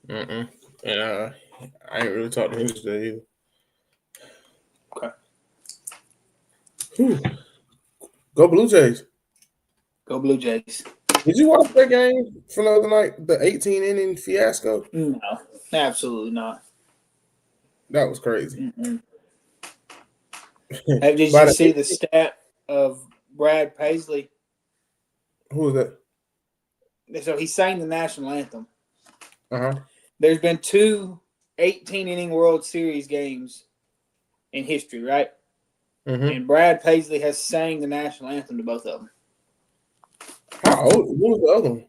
Mm-mm. And I ain't really talked to him today either. Okay. Whew. Go Blue Jays. Go Blue Jays. Did you watch that game from the other night? The 18-inning fiasco? No, absolutely not. That was crazy. Mm-mm. Did By you the see the stat of Brad Paisley? who was that? So he sang the national anthem. Uh-huh. There's been two 18-inning World Series games in history, right? Mm-hmm. And Brad Paisley has sang the national anthem to both of them. How old? What was the other one?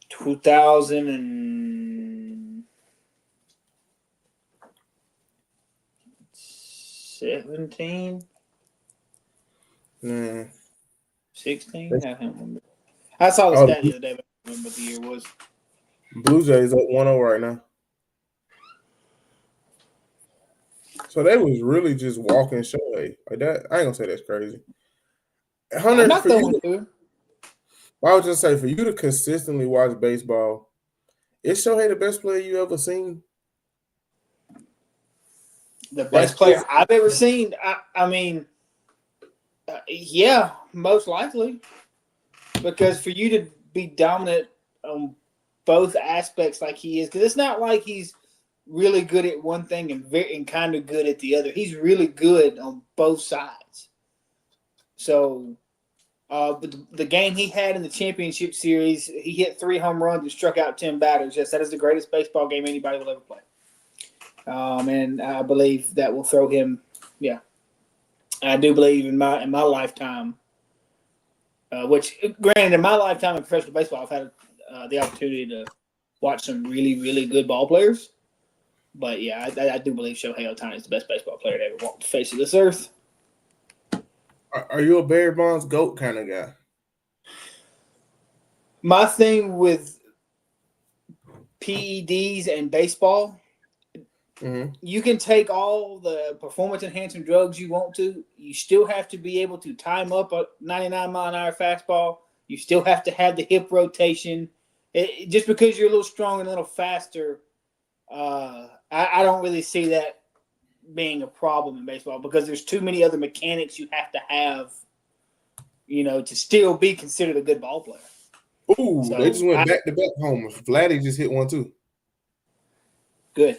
2017, Nah. 16. I can't remember. I saw the stat the other day, but I don't remember what the year was. Blue Jays up 1-0 right now. So they was really just walking Shohei like that. I ain't gonna say that's crazy. Hunter, I'm not for you, throwing to him. I would just say for you to consistently watch baseball, is Shohei the best player you ever seen? The best player I've ever seen. I mean, yeah, most likely, because for you to be dominant on both aspects like he is, because it's not like he's really good at one thing and kind of good at the other. He's really good on both sides. So, but the game he had in the championship series, he hit 3 home runs and struck out 10 batters. Yes, that is the greatest baseball game anybody will ever play. And I believe that will throw him. Yeah, I do believe in my lifetime. Which, granted, in my lifetime in professional baseball, I've had the opportunity to watch some really, really good ball players. But yeah, I do believe Shohei Ohtani is the best baseball player to ever walk the face of this earth. Are you a Barry Bonds GOAT kind of guy? My thing with PEDs and baseball, you can take all the performance enhancing drugs you want to. You still have to be able to time up a 99-mile-an-hour fastball. You still have to have the hip rotation. Just because you're a little stronger and a little faster, I don't really see that being a problem in baseball because there's too many other mechanics you have, to still be considered a good ball player. Ooh, so they just went back-to-back homers. Vladdy just hit one too. Good.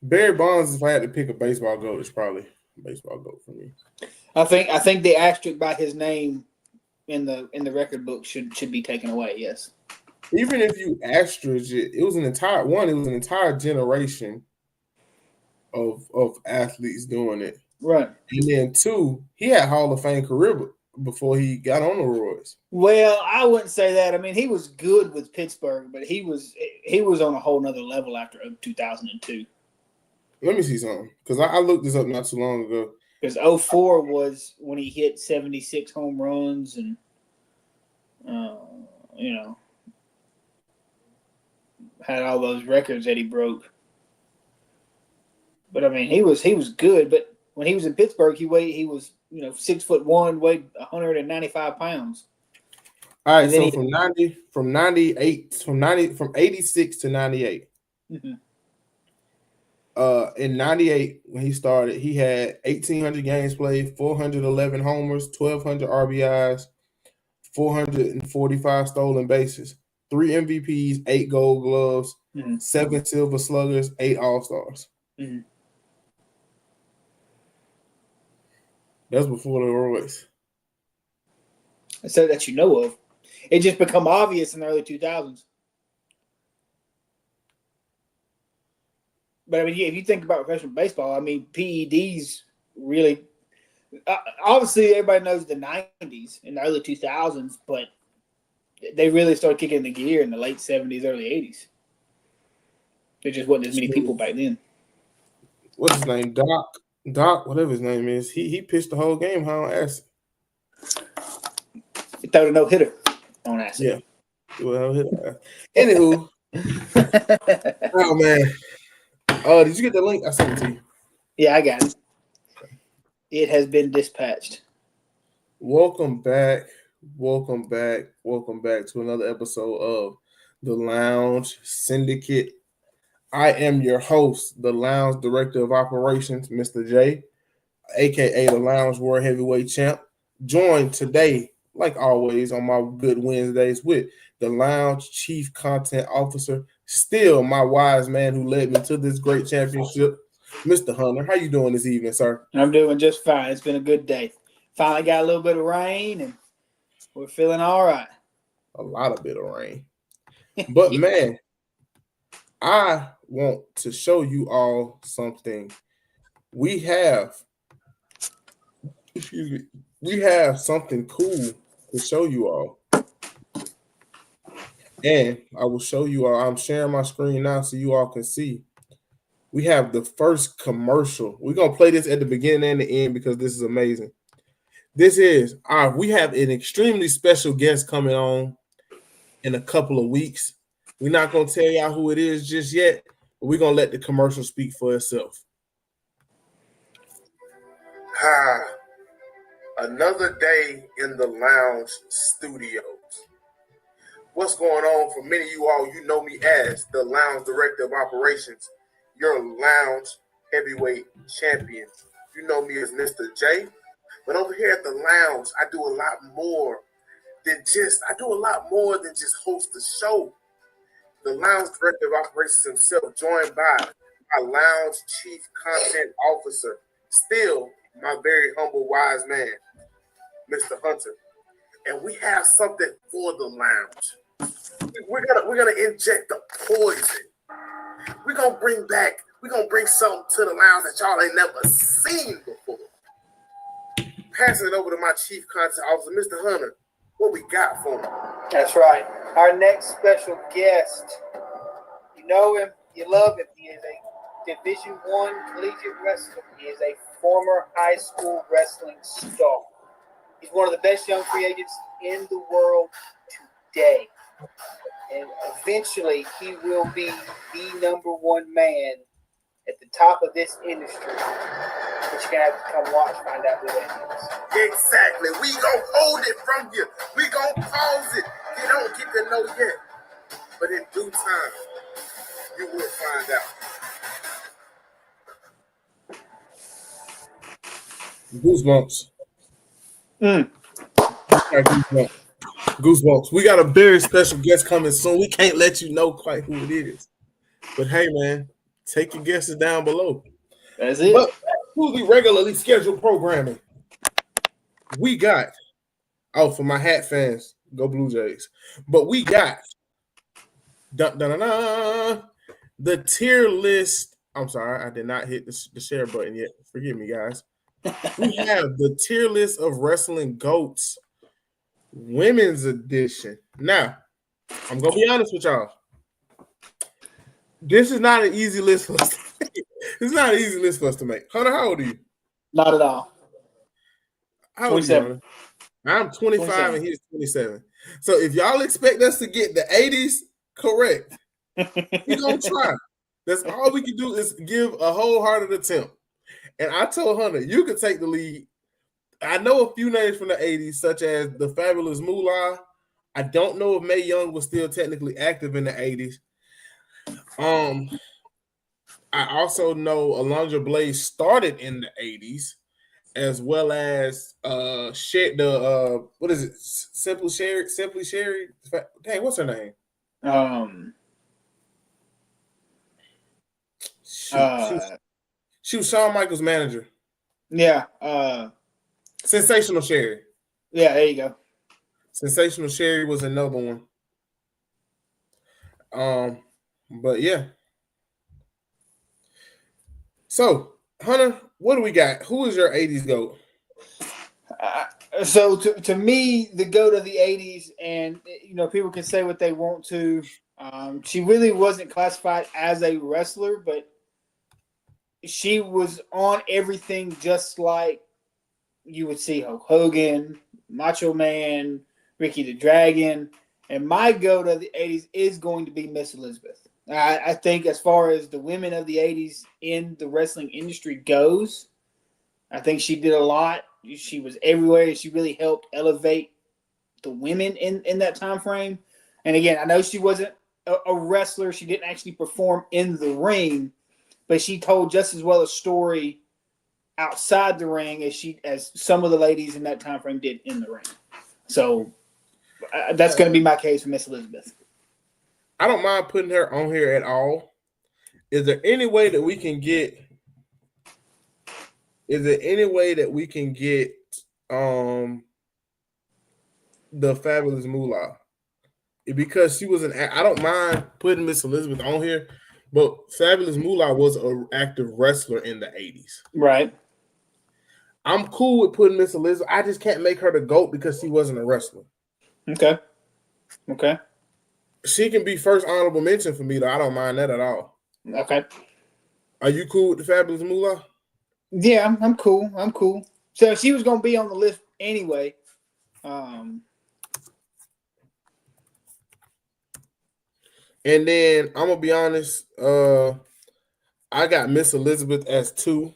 Barry Bonds, if I had to pick a baseball GOAT, it's probably a baseball GOAT for me. I think the asterisk by his name in the record book should be taken away. Yes. Even if you asterisk it, it was an entire generation of athletes doing it. Right. And then 2, he had Hall of Fame career before he got on the roids. Well, I wouldn't say that. I mean, he was good with Pittsburgh, but he was on a whole nother level after 2002. Let me see something, because I looked this up not too long ago. Because 2004 was when he hit 76 home runs and, had all those records that he broke. But I mean, he was good. But when he was in Pittsburgh, he was 6'1", weighed 195 pounds. All right, so from 86 to 98. Mm-hmm. In 98, when he started, he had 1,800 games played, 411 homers, 1,200 RBIs, 445 stolen bases, 3 MVPs, 8 Gold Gloves, 7 Silver Sluggers, 8 All-Stars. Mm-hmm. That's before the Royals. I said that you know of. It just become obvious in the early 2000s. But I mean, if you think about professional baseball, I mean, PEDs really. Obviously, everybody knows the 90s and the early 2000s, but they really started kicking into gear in the late 70s, early 80s. There just wasn't as many people back then. What's his name? Doc, whatever his name is. He pitched the whole game on acid. He threw a no-hitter on acid. Yeah. Well, anywho. Oh, man. Did you get the link? I sent it to you. Yeah, I got it. It has been dispatched. Welcome back to another episode of the Lounge Syndicate. I am your host, the Lounge Director of Operations, Mr. J, aka the Lounge World Heavyweight Champ. Joined today, like always, on my good Wednesdays with the Lounge Chief Content Officer, still my wise man who led me to this great championship, Mr. Hunter. How you doing this evening, sir? I'm doing just fine. It's been a good day. Finally got a little bit of rain, and we're feeling all right. A lot of bit of rain. But man, I want to show you all something. We have, we have something cool to show you all. And I will show you all. I'm sharing my screen now so you all can see. We have the first commercial. We're going to play this at the beginning and the end because this is amazing. We have an extremely special guest coming on in a couple of weeks. We're not going to tell y'all who it is just yet, but we're going to let the commercial speak for itself. Another day in the Lounge Studios. What's going on? For many of you all, you know me as the Lounge Director of Operations, your Lounge Heavyweight Champion. You know me as Mr. J. But over here at the Lounge, I do a lot more than just host the show. The Lounge Director of Operations himself, joined by my Lounge Chief Content Officer, still my very humble wise man, Mr. Hunter. And we have something for the Lounge. We're gonna inject the poison. We're gonna bring something to the Lounge that y'all ain't never seen before. Passing it over to my Chief Content Officer, Mr. Hunter. What we got for him? That's right. Our next special guest, you know him, you love him. He is a Division I collegiate wrestler. He is a former high school wrestling star. He's one of the best young free agents in the world today. And eventually, he will be the number one man at the top of this industry. But you're going to have to come watch, find out who that is. Exactly. We gonna hold it from you. We gonna pause it. You don't get to know yet. But in due time, you will find out. Goosebumps. Goosebumps. We got a very special guest coming soon. We can't let you know quite who it is. But hey, man, take your guesses down below. That's it. But who's the regularly scheduled programming? We got, for my hat fans, go Blue Jays. But we got the tier list. I'm sorry, I did not hit the share button yet. Forgive me, guys. We have the tier list of wrestling GOATs, women's edition. Now, I'm going to be honest with y'all. This is not an easy list for us to make. It's not an easy list for us to make. Hunter, how old are you? Not at all. How old 27. Are you, Hunter? I'm 25 27. And he's 27. So if y'all expect us to get the 80s correct, we're going to try. That's all we can do is give a wholehearted attempt. And I told Hunter, you could take the lead. I know a few names from the 80s, such as the Fabulous Moolah. I don't know if Mae Young was still technically active in the 80s. I also know Alondra Blaze started in the 80s, as well as what is it? Simply Sherry. Dang, what's her name? She was Shawn Michaels' manager. Yeah. Sensational Sherry. Yeah, there you go. Sensational Sherry was another one. But yeah. So, Hunter, what do we got? Who is your 80s GOAT? So to me, the GOAT of the 80s, and people can say what they want to. She really wasn't classified as a wrestler, but she was on everything just like you would see Hulk Hogan, Macho Man, Ricky the Dragon. And my GOAT of the 80s is going to be Miss Elizabeth. I think as far as the women of the 80s in the wrestling industry goes, I think she did a lot. She was everywhere. She really helped elevate the women in that time frame. And again, I know she wasn't a wrestler. She didn't actually perform in the ring, but she told just as well a story outside the ring as some of the ladies in that time frame did in the ring. So that's going to be my case for Miss Elizabeth. I don't mind putting her on here at all. Is there any way that we can get? Is there any way that we can get the Fabulous Moolah? Because she was I don't mind putting Miss Elizabeth on here, but Fabulous Moolah was an active wrestler in the 80s. Right. I'm cool with putting Miss Elizabeth. I just can't make her the GOAT because she wasn't a wrestler. Okay. She can be first honorable mention for me, though. I don't mind that at all. Okay. Are you cool with the Fabulous Moolah? Yeah, I'm cool. So she was going to be on the list anyway. And then I'm gonna be honest, I got Miss Elizabeth as 2.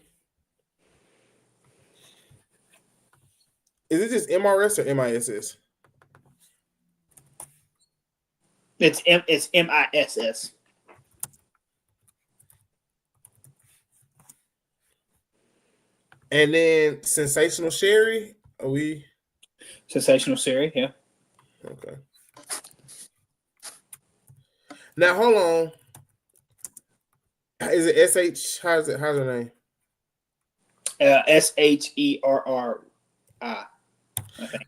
Is it just MRS or MISS? It's MISS. And then Sensational Sherry, are we? Sensational Sherry, yeah. Okay. Now hold on. Is it SH? How's her name? SHERRI. I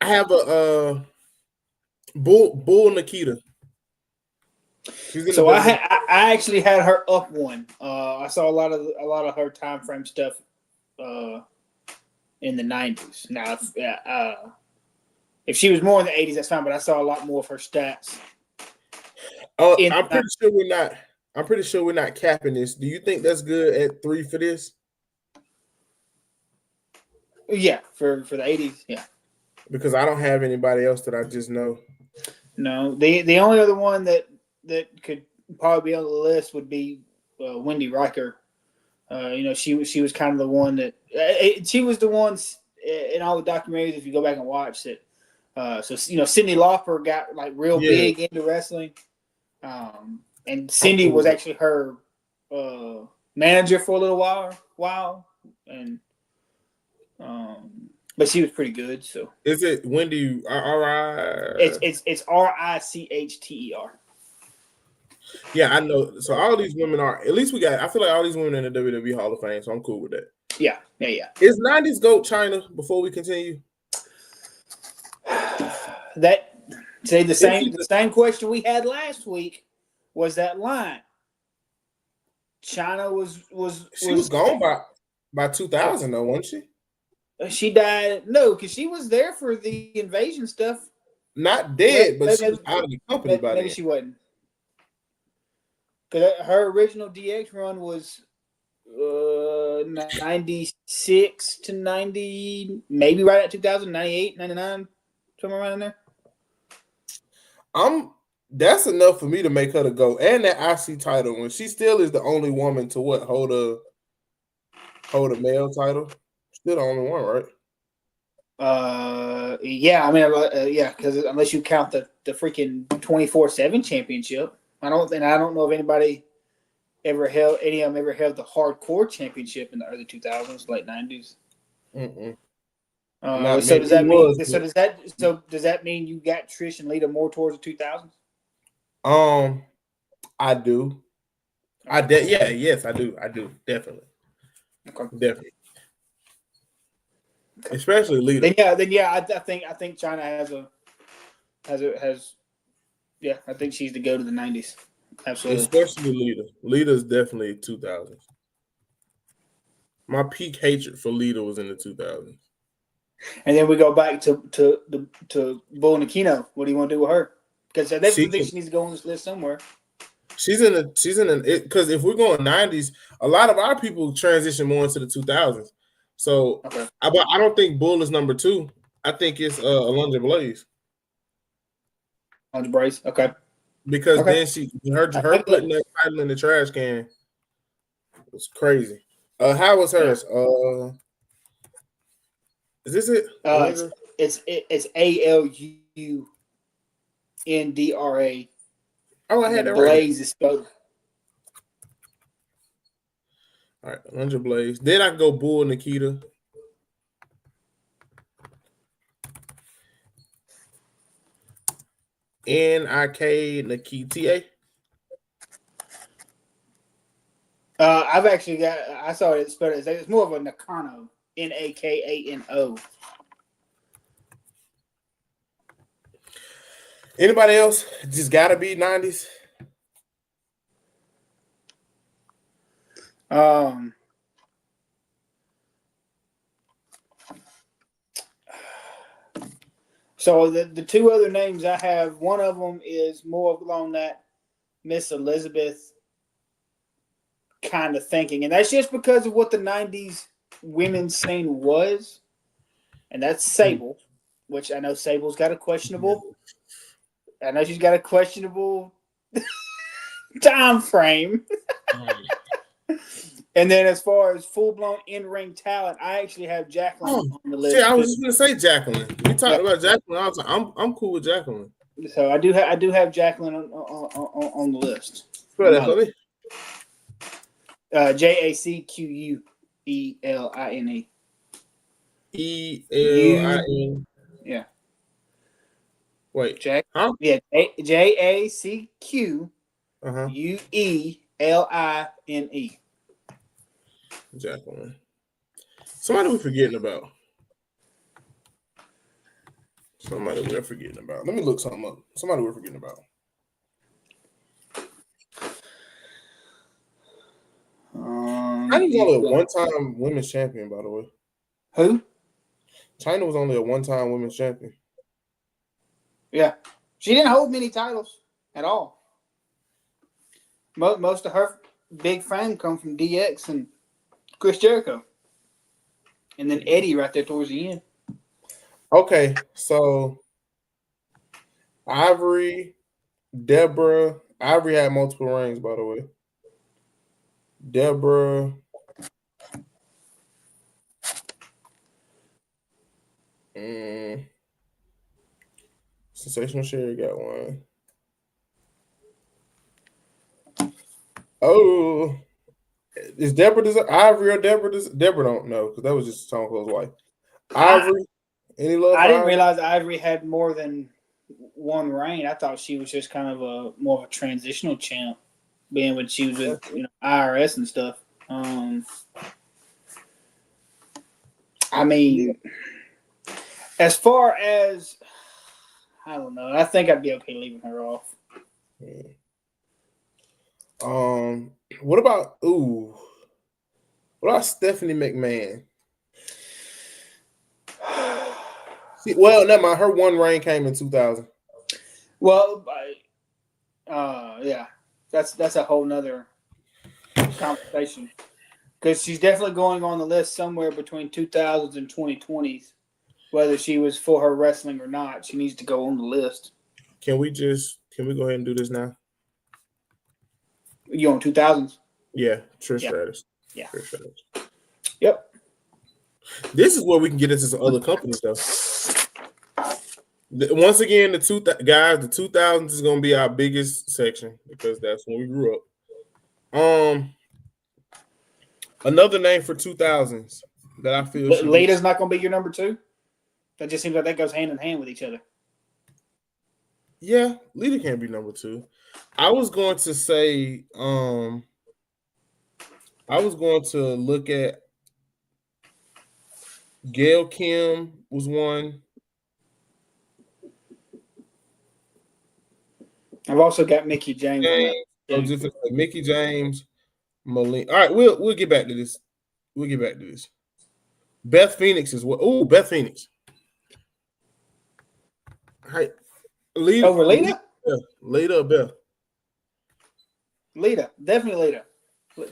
have a Bull Nikita. So I actually had her up one. I saw a lot of her time frame stuff in the 90s. Now, if she was more in the 80s, that's fine. But I saw a lot more of her stats. I'm pretty sure we're not capping this. Do you think that's good at 3 for this? Yeah, for the 80s, yeah. Because I don't have anybody else that I just know. No, the only other one that could probably be on the list would be Wendy Riker. She was kind of the one that she was the one in all the documentaries. If you go back and watch it, Cyndi Lauper got like real big into wrestling, and Cindy was actually her manager for a little while, and but she was pretty good. So is it Wendy R-I? It's RICHTER. Yeah, I know. So all these women are, at least I feel like all these women in the WWE Hall of Fame, so I'm cool with that. Yeah. Is 90s GOAT China before we continue? The same question we had last week was that line. China was gone by 2000 though, wasn't she? She died because she was there for the invasion stuff. Not dead, but she was out of the company by then. Maybe she wasn't. Because her original DX run was 96 to 90, maybe right at 2000, 98, 99, somewhere around there. That's enough for me to make her the GOAT. And that IC title, when she still is the only woman to hold a male title. Still the only one, right? Yeah. I mean, because unless you count the freaking 24/7 championship. I don't know if anybody ever held the hardcore championship in the early 2000s, late 90s. Does that mean you got Trish and Lita more towards the 2000s? I do. Yes, I do. Definitely. Okay. Definitely. Especially Lita. Then I think China has I think she's the go to the 90s. Absolutely. Especially Lita. Lita's definitely 2000s. My peak hatred for Lita was in the 2000s. And then we go back to Bull Nakino. What do you want to do with her? Because I think she needs to go on this list somewhere. She's in because if we're going 90s, a lot of our people transition more into the 2000s. So okay. I don't think Bull is number 2. I think it's Alundra Blaze. Alundra Blaze, okay. Because then her putting that title in the trash can was crazy. How was hers? Is this it? It's ALUNDRA Oh, I had that Blaze is spelled. All right, Alundra Blaze. Then I can go Bull Nikita. Nik Nikita. I've actually got. I saw it spelled. It's more of a Nakano. Nakano. Anybody else? Just gotta be 90s. So the two other names I have, one of them is more along that Miss Elizabeth kind of thinking, and that's just because of what the '90s women's scene was, and that's Sable, which I know Sable's got a questionable. I know she's got a questionable time frame. And then as far as full-blown in-ring talent, I actually have Jacqueline on the list. Yeah, I was just gonna say Jacqueline. We talked about Jacqueline. I was like, I'm cool with Jacqueline. So I do have Jacqueline on the list. Spell that for me. JACQUELINE. ELIN. Yeah. Wait. Huh? Yeah. JACQUELINE. Jacqueline. Somebody we're forgetting about. Somebody we're forgetting about. Let me look something up. Somebody we're forgetting about. China was only a one-time women's champion, by the way. Who? China was only a one-time women's champion. Yeah. She didn't hold many titles at all. Most of her big fame come from DX and Chris Jericho. And then Eddie right there towards the end. Okay, so Ivory, Deborah. Ivory had multiple reigns, by the way. Deborah. Sensational Sherry got one. Oh, is Deborah Ivory or Deborah? Deborah don't know because that was just Stone Cold's wife. Ivory, any love? I didn't realize Ivory had more than one reign. I thought she was just kind of more of a transitional champ, being when she was with IRS and stuff. I mean, as far as I don't know, I think I'd be okay leaving her off. What about Stephanie McMahon? Well, never mind. Her one reign came in 2000. Well, yeah, that's a whole nother conversation because she's definitely going on the list somewhere between 2000s and 2020s. Whether she was for her wrestling or not, she needs to go on the list. Can we go ahead and do this now? You on 2000s? Yeah, Trish Stratus. Yeah. Trish Stratus. Yep. This is where we can get into some other companies, though. Once again, the 2000s is going to be our biggest section because that's when we grew up. Another name for 2000s that I feel Lita's not going to be your number two? That just seems like that goes hand in hand with each other. Yeah, Lita can't be number two. I was going to say, I was going to look at Gail Kim was one. I've also got Mickie James. Mickie James, Malin. All right, we'll get back to this. Beth Phoenix is what? Oh, Beth Phoenix. Hey, Lita. Over Lita? Lita or Beth? Lita, definitely Lita.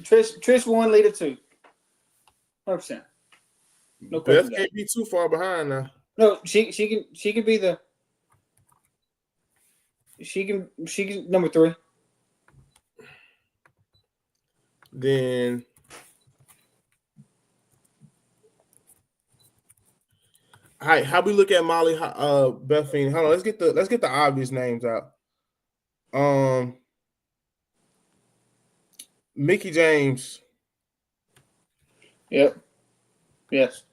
Trish 1, Lita 2. 100%. No question. Beth can't be too far behind now. No, she can be the. She can number 3. Then all right, how we look at Molly Beth Phoenix? Hold on, let's get the obvious names out. Mickey James. Yep. Yes.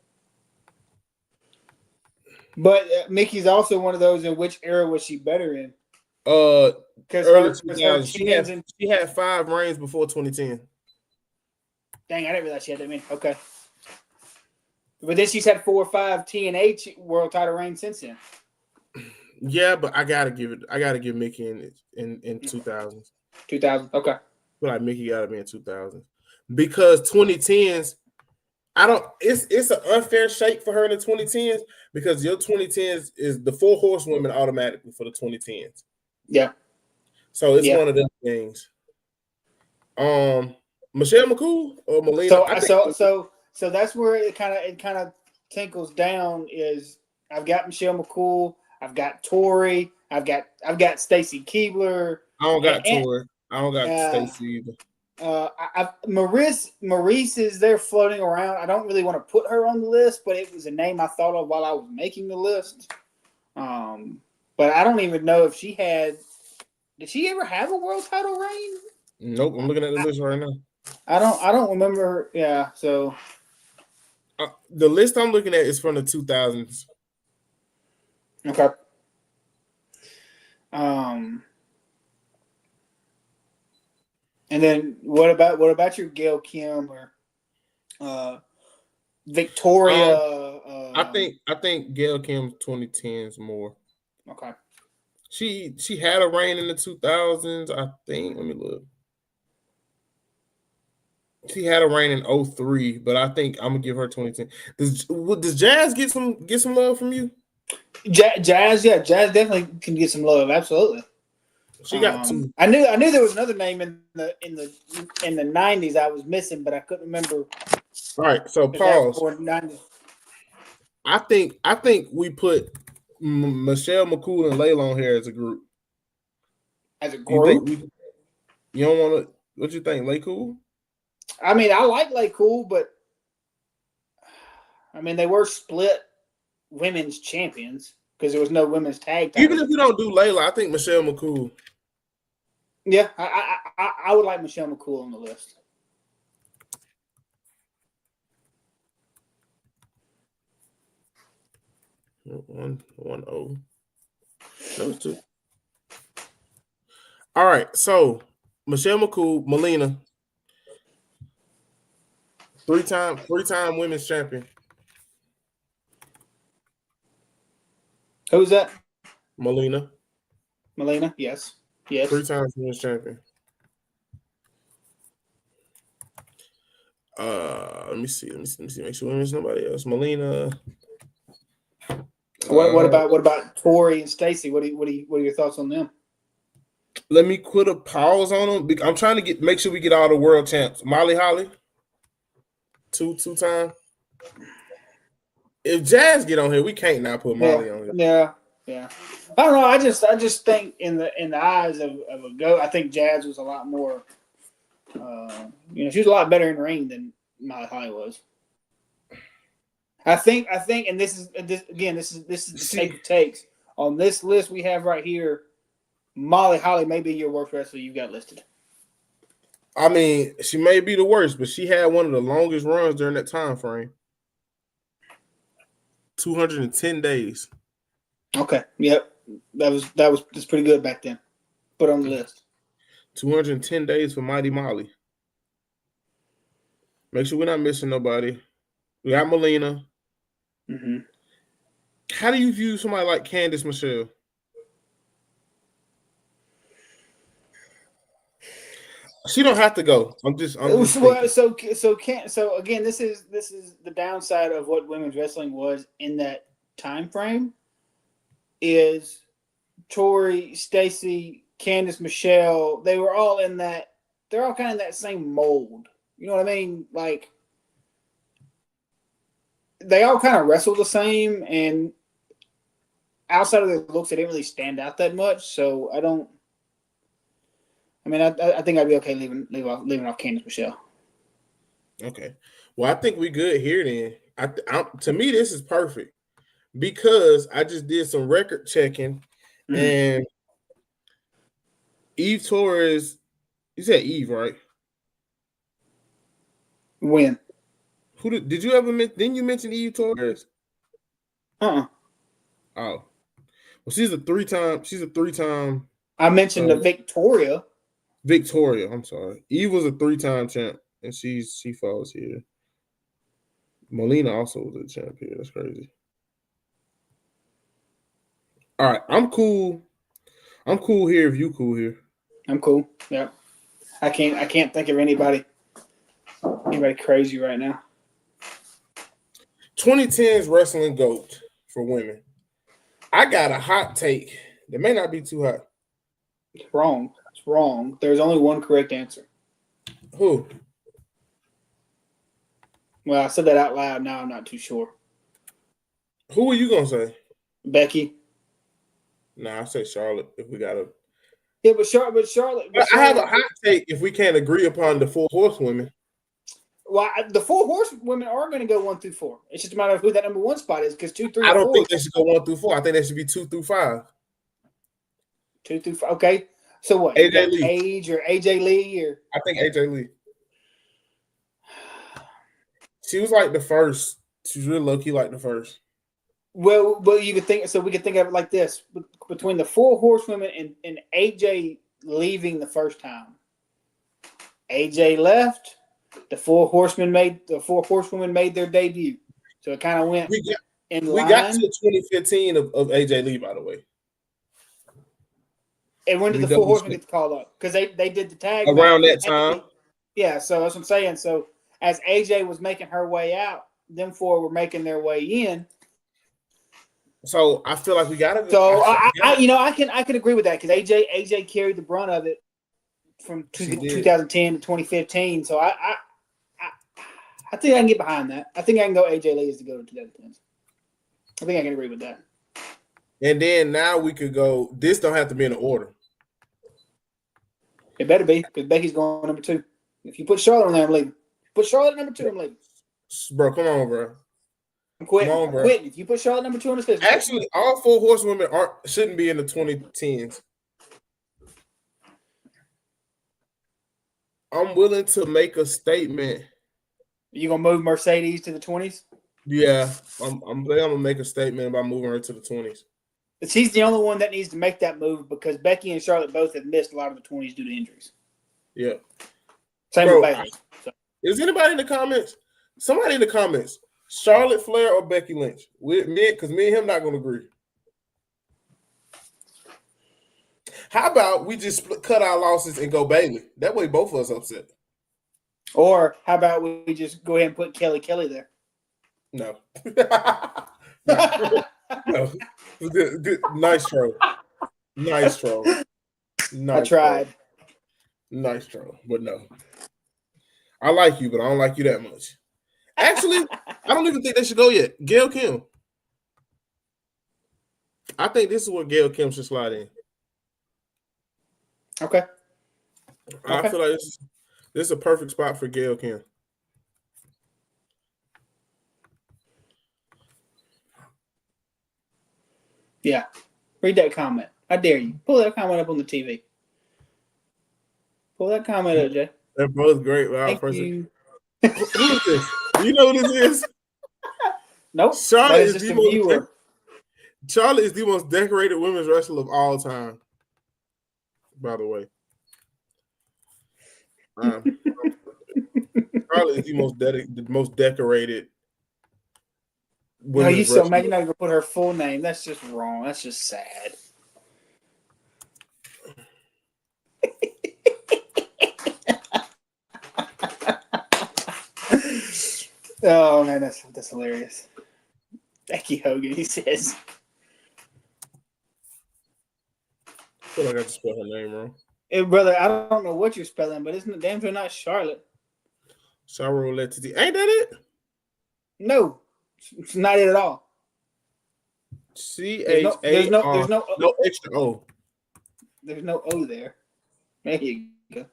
But Mickey's also one of those. In which era was she better in? Early Her 2000s. teens and She had 5 reigns before 2010. dang, I didn't realize she had that many. Okay. But then she's had 4 or 5 TNA world title reigns since then. Yeah, but I gotta give Mickey in 2000s. 2000. Okay. I feel like Mickey gotta be in 2000s because 2010s. I don't. It's an unfair shake for her in the 2010s because your 2010s is the 4 horsewomen automatically for the 2010s. Yeah. So it's one of them things. Michelle McCool or Melina. So that's where it kind of tinkles down. Is I've got Michelle McCool, I've got Tori, I've got Stacy Keibler. I don't got Tori. I don't got Stacy either. Maurice is there floating around. I don't really want to put her on the list, but it was a name I thought of while I was making the list. But I don't even know if she had. Did she ever have a world title reign? Nope. I'm looking at the list right now. I don't remember. Yeah. So the list I'm looking at is from the 2000s. Okay. And then what about your Gail Kim or Victoria? I think Gail Kim's 2010s more. Okay. She had a reign in the 2000s, I think. Let me look. She had a reign in 2003, but I think I'm gonna give her 2010. Does Jazz get some love from you? Jazz, yeah, Jazz definitely can get some love. Absolutely. She got 2. I knew there was another name in the 90s I was missing, but I couldn't remember. All right, so pause. I think we put Michelle McCool and Layla on here as a group. As a group, you don't want to. What you think, Lay Cool? I mean, I like Lay Cool, but I mean they were split women's champions because there was no women's tag title. Even if we don't do Layla, I think Michelle McCool. Yeah, I would like Michelle McCool on the list. One oh. Those 2. All right, so Michelle McCool, Melina, 3-time women's champion. Who's that? Melina, yes. 3-time women's champion. Let me see. Make sure there's nobody else. Melina. What about Tori and Stacy? What are your thoughts on them? Let me put a pause on them. I'm trying to make sure we get all the world champs. Molly Holly, two-time. If Jazz get on here, we can't not put Molly on here. Yeah. I don't know. I just think in the eyes of a GOAT, I think Jazz was a lot more. She was a lot better in the ring than Molly Holly was. I think, and this is the take of takes on this list we have right here. Molly Holly may be your worst wrestler you've got listed. I mean, she may be the worst, but she had one of the longest runs during that time frame. 210 days. Okay. Yep. That's pretty good back then. Put on the list. 210 days for Mighty Molly. Make sure we're not missing nobody. We got Melina. Mm-hmm. How do you view somebody like Candice Michelle? She don't have to go. I'm just so again, this is the downside of what women's wrestling was in that time frame. Is Tori, Stacy, Candice, Michelle? They were all in that. They're all kind of in that same mold. You know what I mean? Like they all kind of wrestle the same, and outside of their looks, they didn't really stand out that much. So I don't. I mean, I think I'd be okay leaving off Candice Michelle. Okay. Well, I think we good here then. To me, this is perfect because I just did some record checking, and Eve Torres. You said Eve, right? When? Who did you ever mention? Didn't you mention EU Torres? Uh-uh. Oh, well, she's a three-time. I mentioned the Victoria. Victoria. I'm sorry. Eve was a 3-time champ, and she falls here. Molina also was a champ here. That's crazy. All right, I'm cool. I'm cool here if you cool here. I'm cool. Yeah. I can't think of anybody crazy right now. 2010's wrestling GOAT for women. I got a hot take that may not be too hot. It's wrong. It's wrong. There's only one correct answer. Who? Well, I said that out loud. Now I'm not too sure. Who are you gonna say? Becky. Nah, I say Charlotte if we gotta. Yeah, but Charlotte. I have a hot take if we can't agree upon the 4 horsewomen. Well, the 4 horsewomen are going to go 1 through 4. It's just a matter of who that number 1 spot is because 2, 3, I don't 4. think they should go 1 through 4. I think they should be 2 through 5. 2 through 5. Okay. So what? AJ Lee. Age or AJ Lee or? I think AJ Lee. She was like the first. She's really low key like the first. Well, you could think so. We could think of it like this: between the 4 horsewomen and AJ leaving the first time, AJ left. The 4 horsewomen made their debut. So it kind of went in line. We got to 2015 of AJ Lee, by the way. And when did the 4 horsemen get called up? Because they did the tag around that time. Yeah, so that's what I'm saying. So as AJ was making her way out, them 4 were making their way in. So I feel like we got to. So I can agree with that because AJ carried the brunt of it from 2010 to 2015. So I think I can get behind that. I think I can go AJ Lee as to go to 2010. I think I can agree with that. And then now we could go. This don't have to be in order. It better be because Becky's going number 2. If you put Charlotte on there, I'm leaving. Put Charlotte at number 2, I'm leaving. Bro, come on, bro. I'm quitting. I'm quitting. If you put Charlotte number 2 on this list, actually, all 4 horsewomen shouldn't be in the 2010s. I'm willing to make a statement. You gonna move Mercedes to the 20s? Yeah, I'm gonna make a statement about moving her to the 20s. She's the only one that needs to make that move because Becky and Charlotte both have missed a lot of the 20s due to injuries. Yeah. Same with Bayley. So. Is anybody in the comments? Somebody in the comments. Charlotte Flair or Becky Lynch? Because me and him not going to agree. How about we just cut our losses and go Bayley? That way both of us upset. Or how about we just go ahead and put Kelly there? No. No. Good. Nice troll. Nice troll. I tried. Nice troll, but no. I like you, but I don't like you that much. Actually, I don't even think they should go yet. Gail Kim. I think this is where Gail Kim should slide in. Okay. I feel like this is a perfect spot for Gail Kim. Yeah. Read that comment. I dare you. Pull that comment up on the TV. Pull that comment up, Jay. They're both great. Wow, Thank you. Who is this? Do you know who this is? Nope. Charlotte is just a viewer. Charlotte is the most decorated women's wrestler of all time. By the way. Charlotte is the most decorated. No, you so mad. You're not gonna put her full name. That's just wrong. That's just sad. Oh man, that's hilarious. Becky Hogan, he says. I feel like I just spelled her name wrong. Hey, brother, I don't know what you're spelling, but isn't it damn sure not Charlotte? Charlotte. Ain't that it? No, it's not it at all. CHAR. There's no extra O. There's no O there. There you go.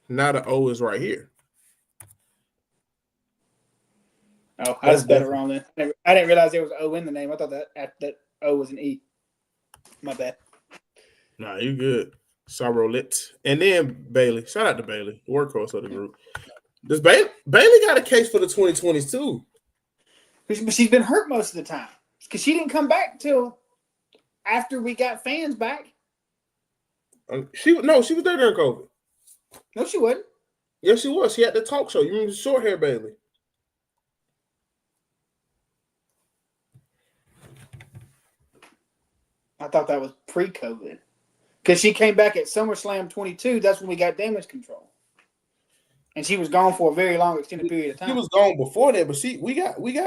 Now the O is right here. Oh, I just spelled it wrong then. I didn't realize there was O in the name. I thought that O was an E. My bad. Nah, you good. Charlotte. And then Bayley. Shout out to Bayley, workhorse of the group. Does Bailey got a case for the 2020s too? But she's been hurt most of the time because she didn't come back till after we got fans back. She was there during COVID. No, she wasn't. Yes, she was. She had the talk show. You remember short hair Bailey? I thought that was pre-COVID because she came back at SummerSlam 22. That's when we got Damage Control, and she was gone for a very long extended period of time. She was gone before that, but we got what you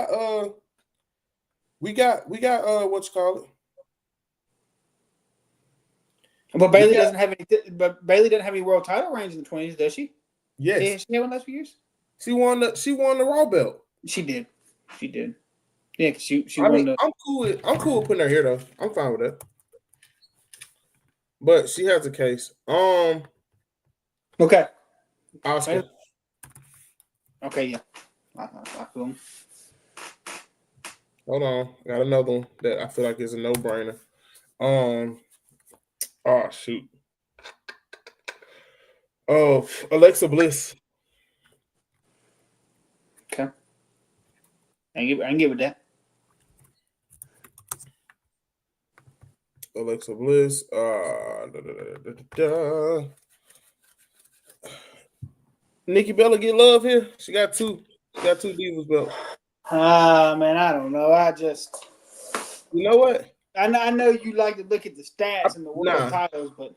call it? But Bailey doesn't have any. But Bailey doesn't have any world title reigns in the 20s, does she? Yes. Did she have one last few years? She won the Raw belt. She did. Yeah, because she I won mean, I'm cool with putting her here though. I'm fine with that. But she has a case. Okay. Oscar. Okay, yeah. I feel him. Hold on. I got another one that I feel like is a no-brainer. Oh shoot. Oh, Alexa Bliss. Okay. I can get with that. Alexa Bliss. Nikki Bella get love here. She got two Divas belts. Man, I don't know. You know what? I know you like to look at the stats and the world titles, but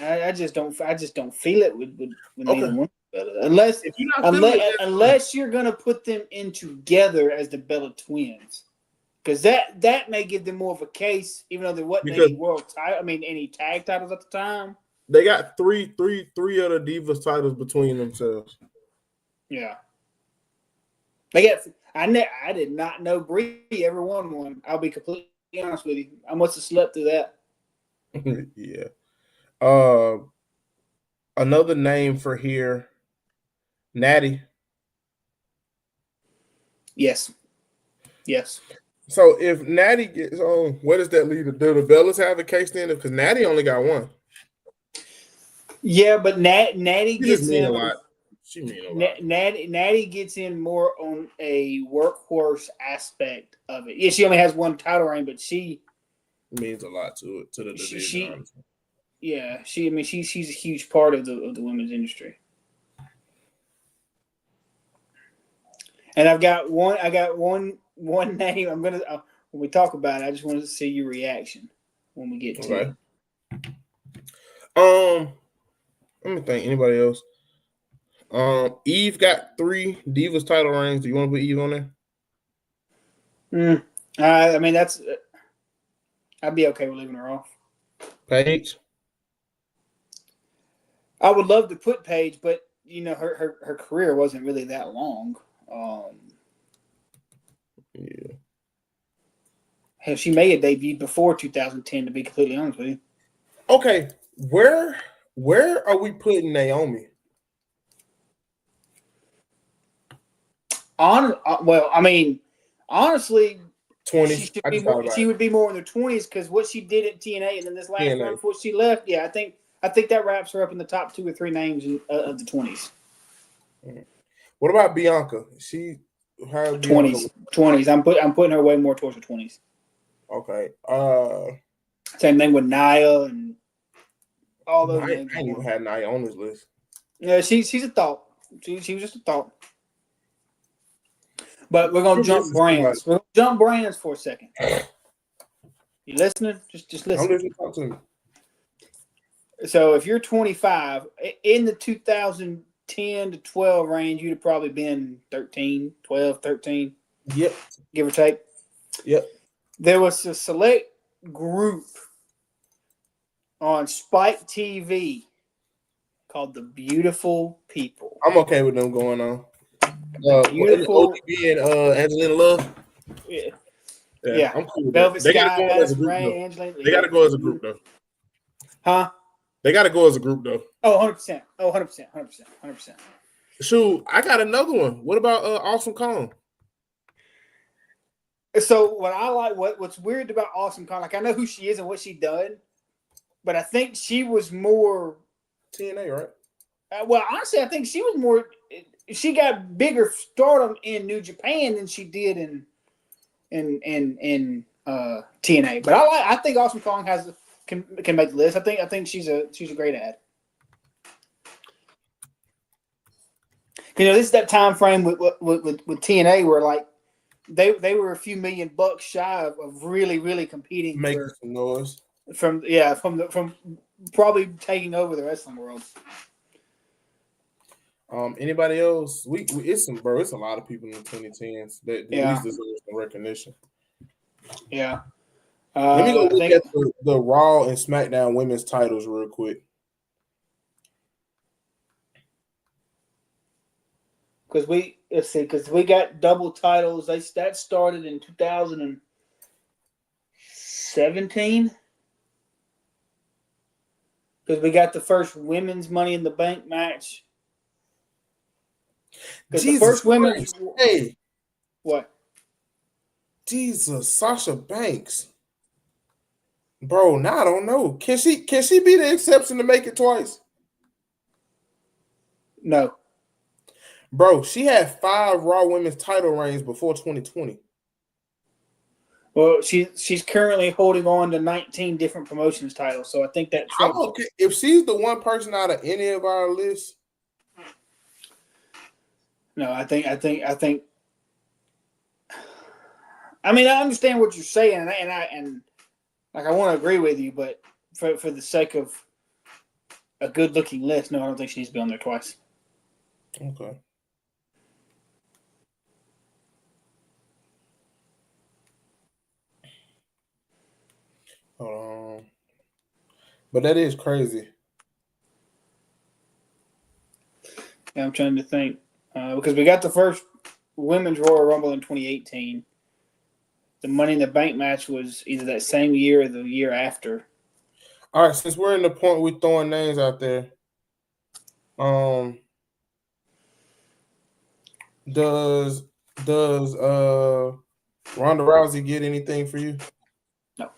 I just don't feel it with neither one. Unless you're gonna put them in together as the Bella Twins, because that may give them more of a case, even though there wasn't any world title. I mean, any tag titles at the time. They got three other Divas titles between themselves. Yeah. I did not know Brie ever won one. I'll be completely honest with you. I must have slept through that. Yeah. Another name for here, Natty. Yes. So if Natty gets on, what does that lead to? Do the Bellas have a case then? Because Natty only got one. Yeah, but Natty gets in a lot. She mean a lot. Natty gets in more on a workhorse aspect of it. Yeah, she only has one title reign, but she means a lot to the division. She's a huge part of the women's industry. And I got one name. I'm gonna when we talk about it, I just wanted to see your reaction when we get to it. Let me think. Anybody else? Eve got 3 Divas title reigns. Do you want to put Eve on there? I mean, I'd be okay with leaving her off. Paige? I would love to put Paige, but her career wasn't really that long. Yeah. Hell, she made a debut before 2010. To be completely honest with you. Okay, where are we putting Naomi? Well, I mean, honestly, 20s. She would be more in the 20s because what she did at TNA and then this last run before she left. Yeah, I think that wraps her up in the top 2 or 3 names of the 20s. What about Bianca? She 20s. I'm putting her way more towards the 20s. Okay. Same thing with Nia and all those names. I ain't even had Nia on this list. Yeah, she's a thought. She was just a thought. But we're gonna jump brands. We're gonna jump brands for a second. You listening? Just listen. I'm listening. Talk to me. So if you're 25 in the 2010 to 12 range, you'd have probably been 12, 13. Yep. Give or take. Yep. There was a select group on Spike TV called The Beautiful People. I'm okay with them going on. Beautiful. ODB and Angelina Love. Yeah. I'm cool with Velvet that. They Sky, gotta go as a group, though. They gotta go as a group, though. Huh? They gotta go as a group, though. Oh, 100%. 100%. Shoot, I got another one. What about Awesome Kong? So what I like, what's weird about Awesome Kong, like I know who she is and what she done, but I think she was more TNA, right? Well, honestly, I think she was more. She got bigger stardom in New Japan than she did in TNA. But I think Awesome Kong can make the list. I think she's a great ad. This is that time frame with TNA where like they were a few $1,000,000 shy of really competing making some noise from probably taking over the wrestling world. Anybody else? It's a lot of people in the 2010s that at least deserve some recognition. Yeah. Let me go look at the Raw and SmackDown women's titles real quick. Because we got double titles. That started in 2017. Because we got the first women's Money in the Bank match. Because the first women's. Hey. What? Jesus, Sasha Banks. Bro, now I don't know. Can she be the exception to make it twice? No. Bro, she had 5 Raw women's title reigns before 2020. Well, she's currently holding on to 19 different promotions titles, so I think that okay. If she's the one person out of any of our lists. No, I think. I mean, I understand what you're saying, and I want to agree with you, but for the sake of a good-looking list, no, I don't think she needs to be on there twice. Okay. But that is crazy. Yeah, I'm trying to think because we got the first Women's Royal Rumble in 2018. The Money in the Bank match was either that same year or the year after. All right, since we're in the point we're throwing names out there, does Ronda Rousey get anything for you? No.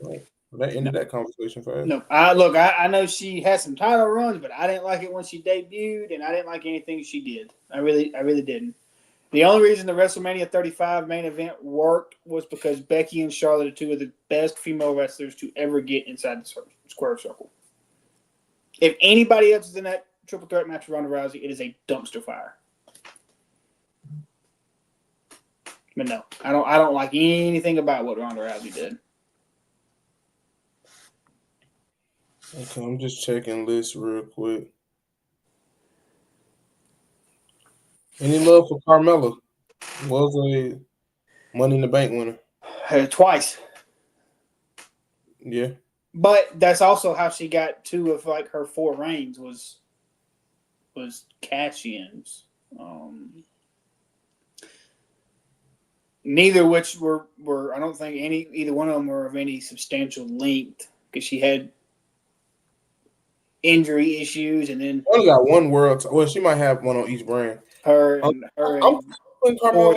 Right. That ended that conversation for us. No, I know she had some title runs, but I didn't like it when she debuted, and I didn't like anything she did. I really didn't. The only reason the WrestleMania 35 main event worked was because Becky and Charlotte are two of the best female wrestlers to ever get inside the square circle. If anybody else is in that triple threat match with Ronda Rousey, it is a dumpster fire. But no, I don't like anything about what Ronda Rousey did. Okay, I'm just checking lists real quick. Any love for Carmella? Was a Money in the Bank winner. Twice. Yeah. But that's also how she got 2 of like her 4 reigns was cash-ins. Neither which were I don't think either one of them were of any substantial length because she had injury issues and then only got one world. Well, she might have one on each brand. Her and Corey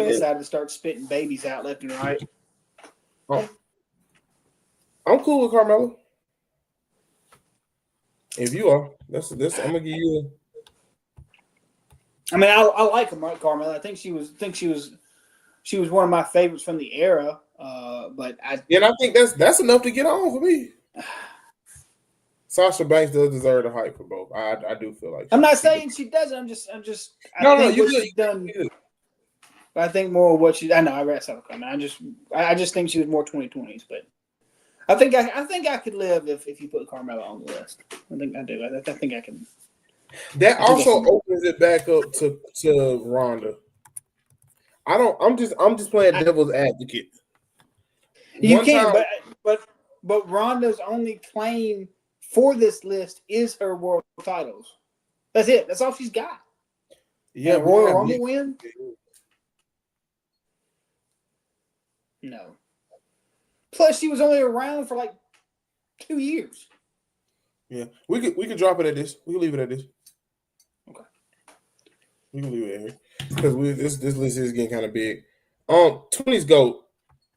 decided to start spitting babies out left and right. I'm cool with Carmella. If you are, that's I'm gonna give you. I mean, I like Carmella. I think she was one of my favorites from the era. But I think that's enough to get on for me. Sasha Banks does deserve the hype for both. I do feel like I'm not saying she doesn't. I'm just. She's done. But I think more of what she. I know I read something. I just think she was more 2020s. But I think I could live if you put Carmella on the list. I think I do. I think I can. That also opens it back up to Ronda. I'm just playing devil's advocate. You can, but Ronda's only claim for this list is her world titles. That's it. That's all she's got. Yeah, Royal Rumble win. No. Plus, she was only around for like 2 years. Yeah, we could drop it at this. We can leave it at this. Okay. We can leave it at here because this list is getting kind of big. 20's GOAT.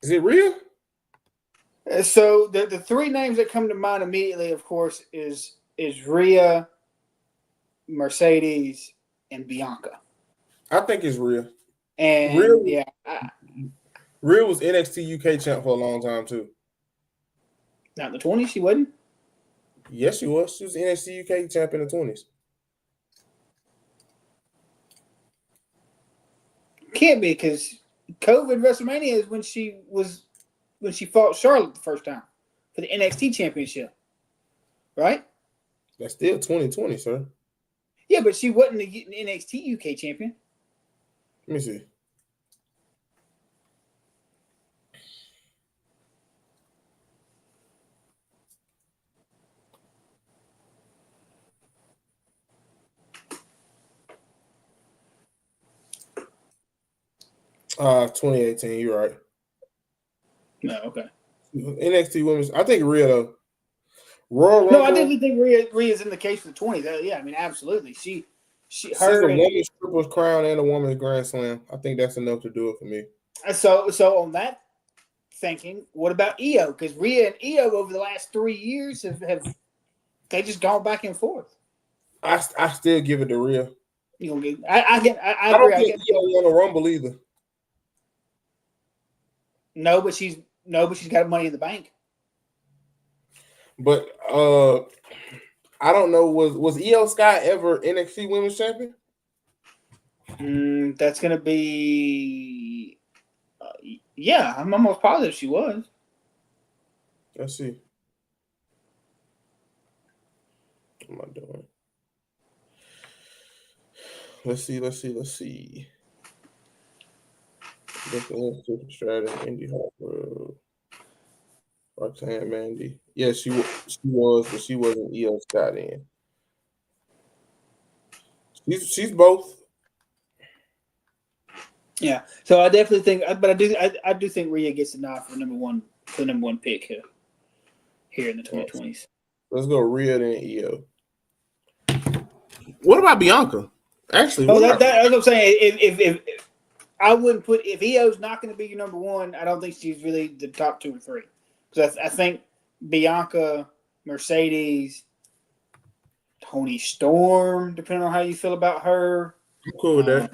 Is it real? So the 3 names that come to mind immediately, of course, is Rhea, Mercedes, and Bianca. I think it's Rhea. And Rhea was NXT UK champ for a long time too. Not in the 20s, she wasn't? Yes, she was. She was NXT UK champ in the 20s. Can't be, because COVID WrestleMania is when she fought Charlotte the first time for the NXT championship. Right? That's still 2020, sir. Yeah, but she wasn't the NXT UK champion. Let me see. Uh, 2018, you're right. No, okay. NXT Women's. I think Rhea though. Royal Rumble. No, I definitely think Rhea's in the case for the 20s. Yeah, I mean, absolutely. She's a woman's Triple Crown and a woman's Grand Slam. I think that's enough to do it for me. So on that thinking, what about Io? Because Rhea and Io over the last 3 years have they just gone back and forth. I still give it to Rhea. You gonna get? I agree. don't think Io won a Rumble either. No, but she's got money in the bank. But I don't know. Was Io Sky ever NXT Women's Champion? That's gonna be. Yeah, I'm almost positive she was. Let's see. What am I doing? Let's see. Stratus, Indy Harper, Roxanne Mandy. Yeah, she was, but she wasn't Io Sky then. She's both. Yeah, so I definitely think, but I do think Rhea gets the nod for number one pick here in the 2020s. Let's go Rhea then Io. What about Bianca? Actually, that's what I'm saying. If I wouldn't put, if Io's not going to be your number one, I don't think she's really the top 2 or 3. Because I think Bianca, Mercedes, Toni Storm, depending on how you feel about her. I'm cool with that.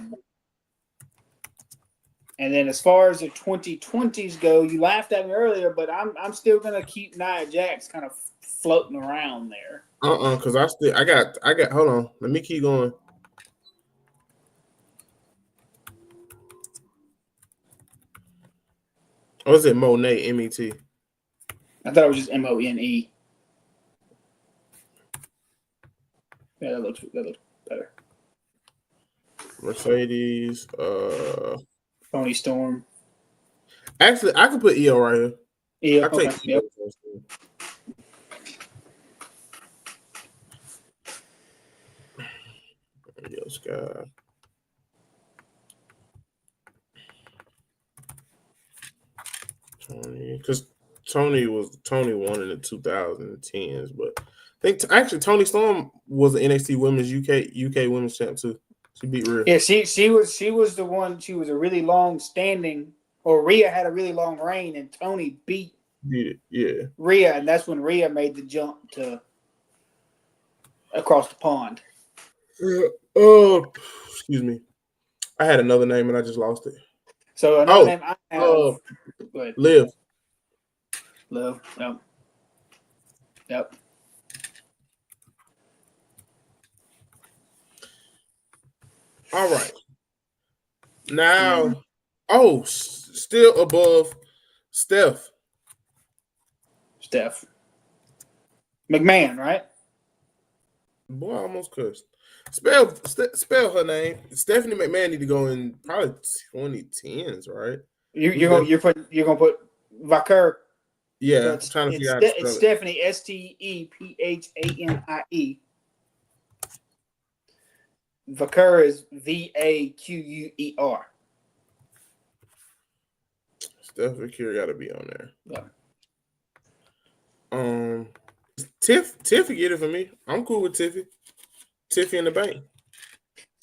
And then as far as the 2020s go, you laughed at me earlier, but I'm still going to keep Nia Jax kind of floating around there. Because I got. Hold on, let me keep going. Or is it Monet? M-E-T. I thought it was just M-O-N-E. Yeah, that looks better. Mercedes. Toni Storm. Actually, I could put Io right here. Io. Okay. Yep. Io Sky. Tony, because Tony won in the 2010s, but I think actually Toni Storm was an NXT Women's UK Women's Champ too. She beat Rhea. Yeah, she was the one. She was a really long standing, or Rhea had a really long reign, and Toni beat it. Yeah, Rhea, and that's when Rhea made the jump to across the pond. Excuse me. I had another name and I just lost it. So another name I have. Go ahead. Liv. Yep. All right. Now, still above Steph McMahon, right? Boy, I almost cursed. Spell her name. Stephanie McMahon need to go in probably 2010s, right? You're gonna put Vaquer. Yeah, I'm trying to figure out. It's Stephanie, Stephanie. Vaquer is Vaquer. Steph Vaquer got to be on there. Yeah. Tiffy get it for me. I'm cool with Tiffy. Tiffy in the bank.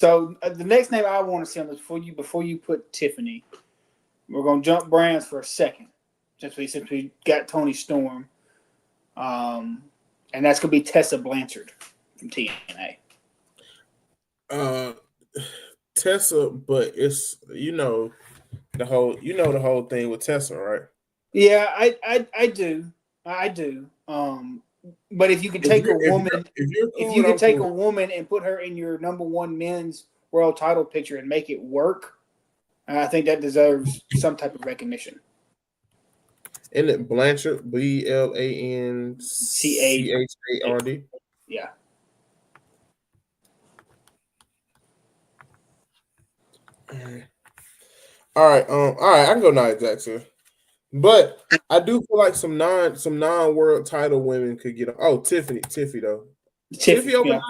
So the next name I want to see on this before you put Tiffany, we're gonna jump brands for a second, since we got Toni Storm, and that's gonna be Tessa Blanchard from TNA. Tessa, but it's the whole thing with Tessa, right? Yeah, I do. I do. But if you could take a woman, if you're if cool, you and could I'm take cool. a woman and put her in your number one men's world title picture and make it work, I think that deserves some type of recognition. Isn't it Blanchard? BLANCHARD. Yeah. All right. All right. I can go Nia Jackson, but I do feel like some non world title women could get. Oh, Tiffany though. Tiffany over Yeah.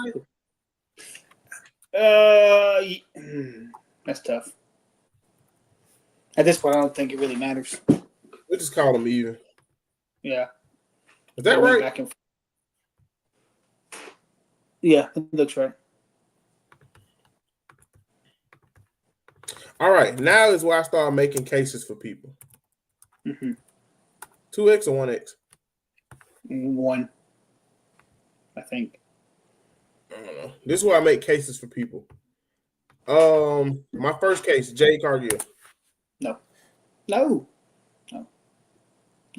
Nia? That's tough. At this point, I don't think it really matters. We just call them even. Yeah. Is that right? Back and forth. Yeah, it looks right. All right. Now is where I start making cases for people. Mm-hmm. 2X or 1X? 1, I think. I don't know. This is where I make cases for people. My first case, Jade Cargill. No.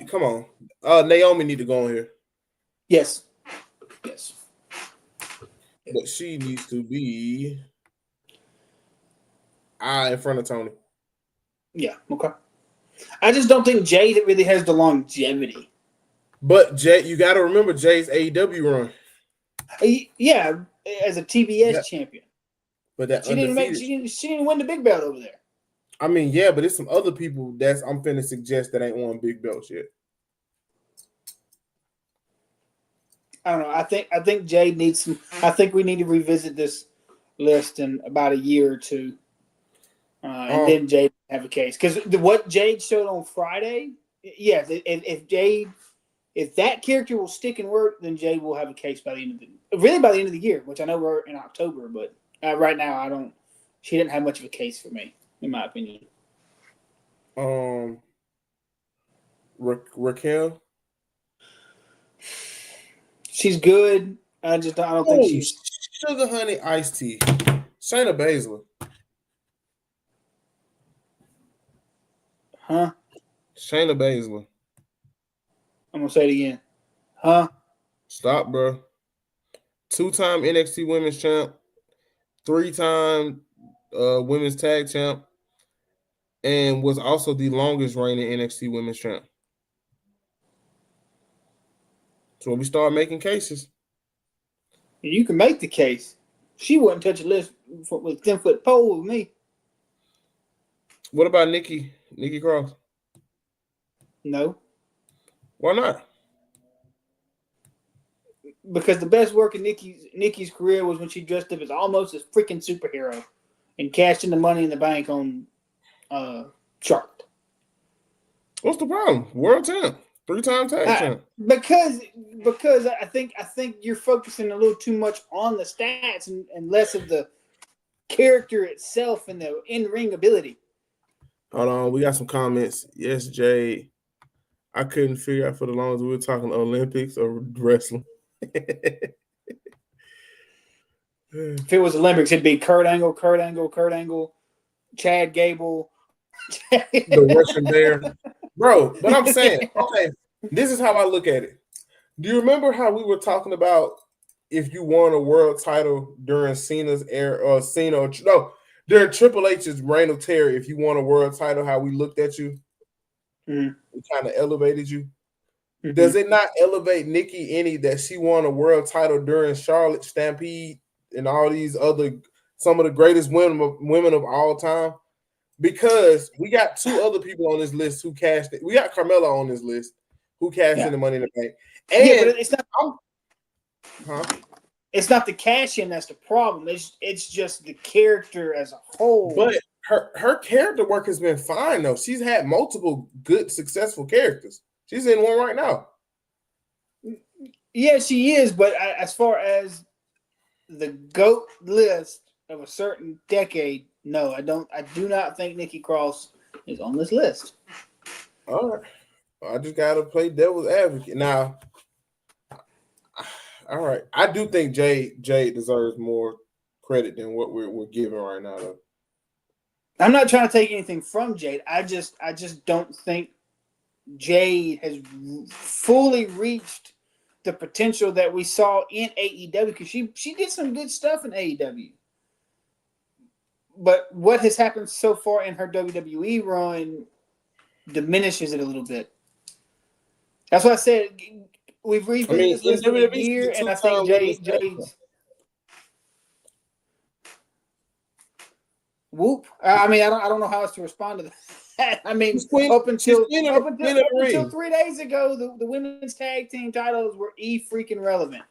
Come on. Naomi need to go in here. Yes. But she needs to be in front of Tony. Yeah, okay. I just don't think Jade really has the longevity. But Jade, you got to remember Jade's AEW run. Yeah, as a TBS champion. But that she didn't win the big belt over there. I mean, yeah, but it's some other people I'm finna suggest that ain't won big belts yet. I don't know. I think Jade needs some. I think we need to revisit this list in about a year or two, and then Jade have a case. Because what Jade showed on Friday, yes, if that character will stick and work, then Jade will have a case by the end of the year, which I know we're in October, but right now she didn't have much of a case for me, in my opinion. Raquel. She's good. I don't think she's Sugar Honey Iced Tea. Shayna Baszler. Huh? Shayna Baszler. I'm gonna say it again. Huh? Stop, bro. 2-time NXT Women's Champ, 3-time Women's Tag Champ, and was also the longest reigning NXT Women's Champ. So when we start making cases, you can make the case. She wouldn't touch a list with a 10-foot pole with me. What about Nikki Cross? No. Why not? Because the best work in Nikki's career was when she dressed up as almost a freaking superhero and cashed in the Money in the Bank on Charlotte. What's the problem? World champ, 3-time tag champ. Because I think you're focusing a little too much on the stats and less of the character itself and the in-ring ability. Hold on, we got some comments. Yes, Jay. I couldn't figure out for the longest we were talking Olympics or wrestling. If it was Olympics, it'd be Kurt Angle, Chad Gable. The Russian Bear. Bro, but I'm saying, okay, this is how I look at it. Do you remember how we were talking about if you won a world title during Cena's era, during Triple H's reign of terror, if you won a world title, how we looked at you? Mm-hmm. We kind of elevated you. Mm-hmm. Does it not elevate Nikki any that she won a world title during Charlotte Stampede and all these some of the greatest women of all time? Because we got 2 other people on this list who cashed it. We got Carmella on this list who cashed in the Money in the Bank. And but it's not. It's not the cash in that's the problem. It's just the character as a whole. But her character work has been fine though. She's had multiple good, successful characters. She's in one right now. Yeah, she is. But as far as the GOAT list of a certain decade, no, I don't. I do not think Nikki Cross is on this list. All right, I just gotta play devil's advocate now. All right, I do think Jade deserves more credit than what we're giving right now, though. I'm not trying to take anything from Jade. I just don't think Jade has fully reached the potential that we saw in AEW, because she did some good stuff in AEW. But what has happened so far in her WWE run diminishes it a little bit. That's why I said we've revisited this list in a year, and I think Jade's whoop. I mean, I don't know how else to respond to that. I mean, up until 3 days ago, the women's tag team titles were freaking relevant.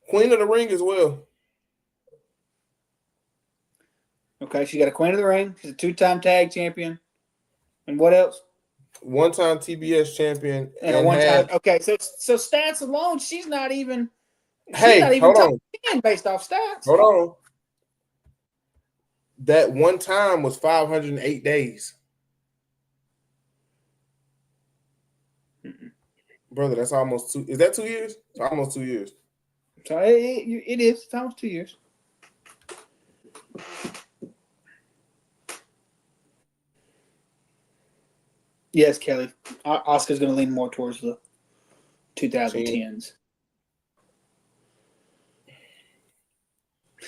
Queen of the Ring as well. Okay, she got a Queen of the Ring. She's a 2-time tag champion. And what else? 1-time TBS champion. And a 1-time. Okay, so stats alone, she's not even. Hey, not even top 10 based off stats. Hold on. That one time was 508 days. Brother, that's almost 2. Is that 2 years? It's almost 2 years. So it is. It's almost 2 years. Yes, Kelly. Oscar's going to lean more towards the 2010s.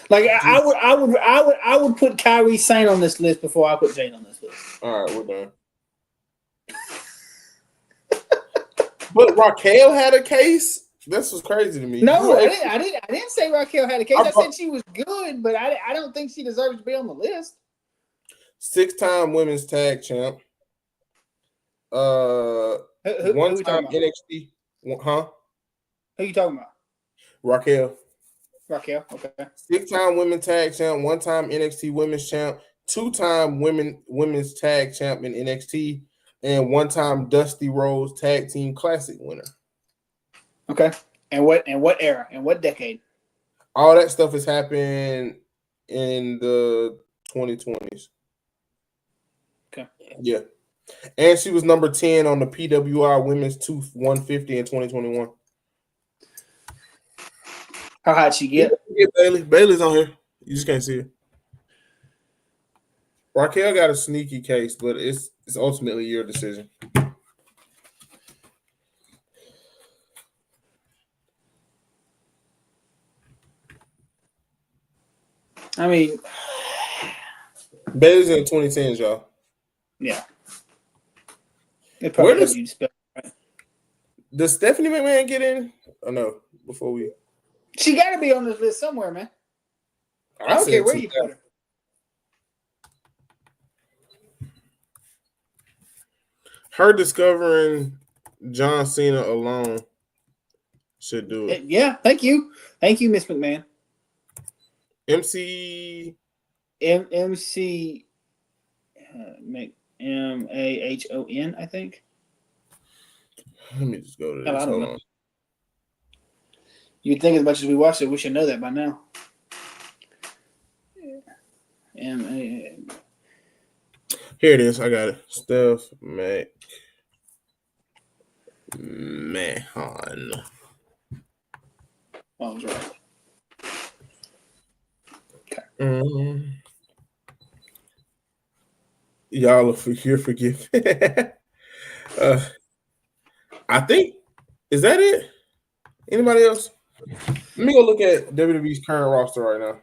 Like I would put Kairi Sane on this list before I put Jane on this list. All right, we're done. But Raquel had a case. This was crazy to me. No, I didn't say Raquel had a case. I said she was good, but I don't think she deserves to be on the list. 6-time women's tag champ. 1-time NXT. Huh? Who you talking about? Raquel, okay. 6-time women's tag champ, 1-time NXT women's champ, 2-time women's tag champ in NXT, and 1-time Dusty Rhodes Tag Team Classic winner. Okay. And what era? And what decade? All that stuff has happened in the 2020s. Okay. Yeah. And she was number 10 on the PWR Women's 150 in 2021. How high she get? Bailey's on here. You just can't see her. Raquel got a sneaky case, but it's ultimately your decision. I mean, Bailey's in the 2010s, y'all. Yeah. It probably does you spell, right? Does Stephanie McMahon get in? Oh no, before we. She got to be on this list somewhere, man. I don't care where you put her. Her discovering John Cena alone should do it. Yeah, thank you, Miss McMahon. MC MAHON, I think. Let me just go to this. I don't know. You'd think as much as we watched it, we should know that by now. Here it is. I got it. Steph McMahon. Oh, I was right. Okay. Y'all are forgive. I think, is that it? Anybody else? Let me go look at WWE's current roster right now.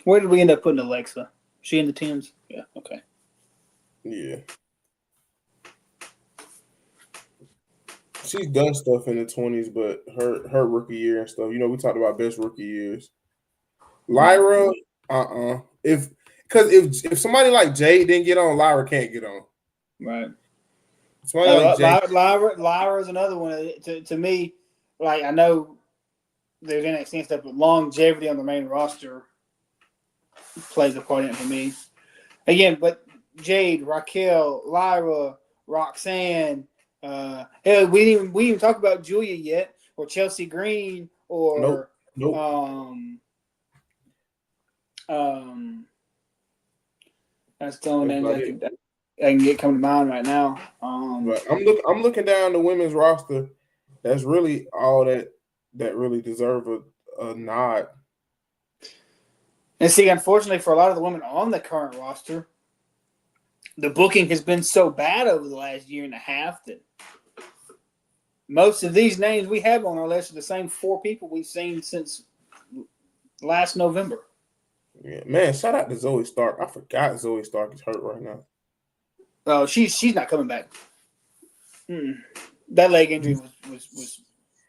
Where did we end up putting Alexa? She in the 10s? Yeah, okay. Yeah. She's done stuff in the 20s, but her rookie year and stuff. You know, we talked about best rookie years. Lyra, If somebody like Jade didn't get on, Lyra can't get on. Right. Lyra is another one. To me, like, I know there's NXT and stuff, but longevity on the main roster plays a part in it for me. Again, but Jade, Raquel, Lyra, Roxanne. Hell, we didn't even talk about Julia yet, or Chelsea Green, or nope. That's the only names I can get coming to mind right now. But I'm looking down the women's roster. That's really all that that really deserve a nod. And see, unfortunately, for a lot of the women on the current roster, the booking has been so bad over the last year and a half that most of these names we have on our list are the same 4 people we've seen since last November. Yeah, man, shout out to Zoe Stark. I forgot Zoe Stark is hurt right now. Oh, she's not coming back. That leg injury was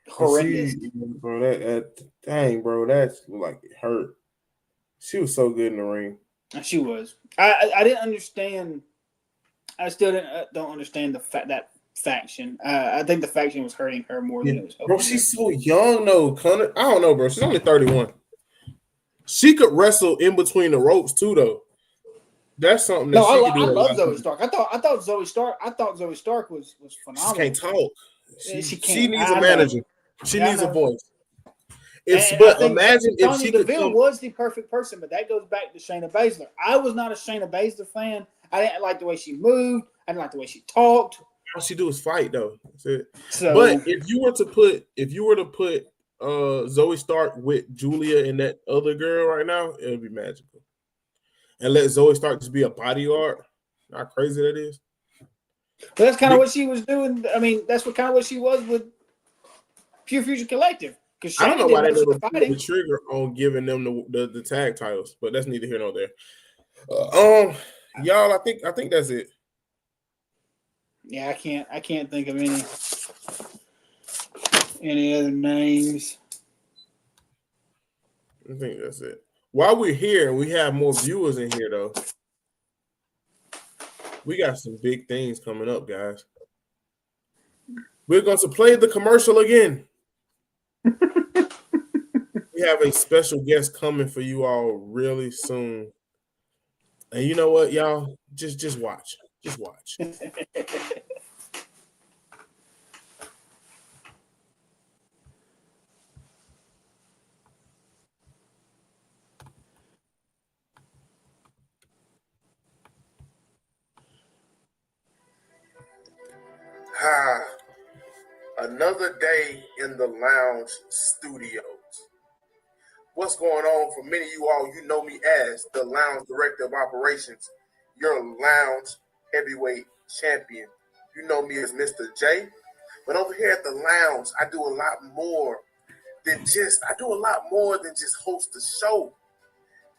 horrendous. Bro, dang, bro, that's like it hurt. She was so good in the ring. She was. I didn't understand. I still don't understand that faction. I think the faction was hurting her more than it was helping. Bro, she's so young though, Connor. I don't know, bro. She's only 31. She could wrestle in between the ropes too, though. That's something that she could do. I love Zoe Stark. I thought Zoe Stark was phenomenal. She can't talk. She can't. She needs a manager. She needs a voice. But imagine if Sonya she Deville was the perfect person, but that goes back to Shayna Baszler. I was not a Shayna Baszler fan. I didn't like the way she moved. I didn't like the way she talked. All she do is fight, though. That's it. So, but if you were to put Zoe Stark with Julia and that other girl right now, it would be magical. And let Zoe Stark just be a bodyguard. How crazy that is. But that's kind of what she was doing. I mean, that's kind of what she was with Pure Future Collective. Because I don't know why they never pulled the trigger on giving them the tag titles, but that's neither here nor there. Y'all, I think that's it. Yeah, I can't think of any other names. I think that's it. While we're here, we have more viewers in here though. We got some big things coming up, guys. We're going to play the commercial again. We have a special guest coming for you all really soon. And you know what, y'all? Just watch. Just watch. Another day in the lounge studios. What's going on for many of you all? You know me as the lounge director of operations, your lounge heavyweight champion. You know me as Mr. J. But over here at the lounge, I do a lot more than just host the show.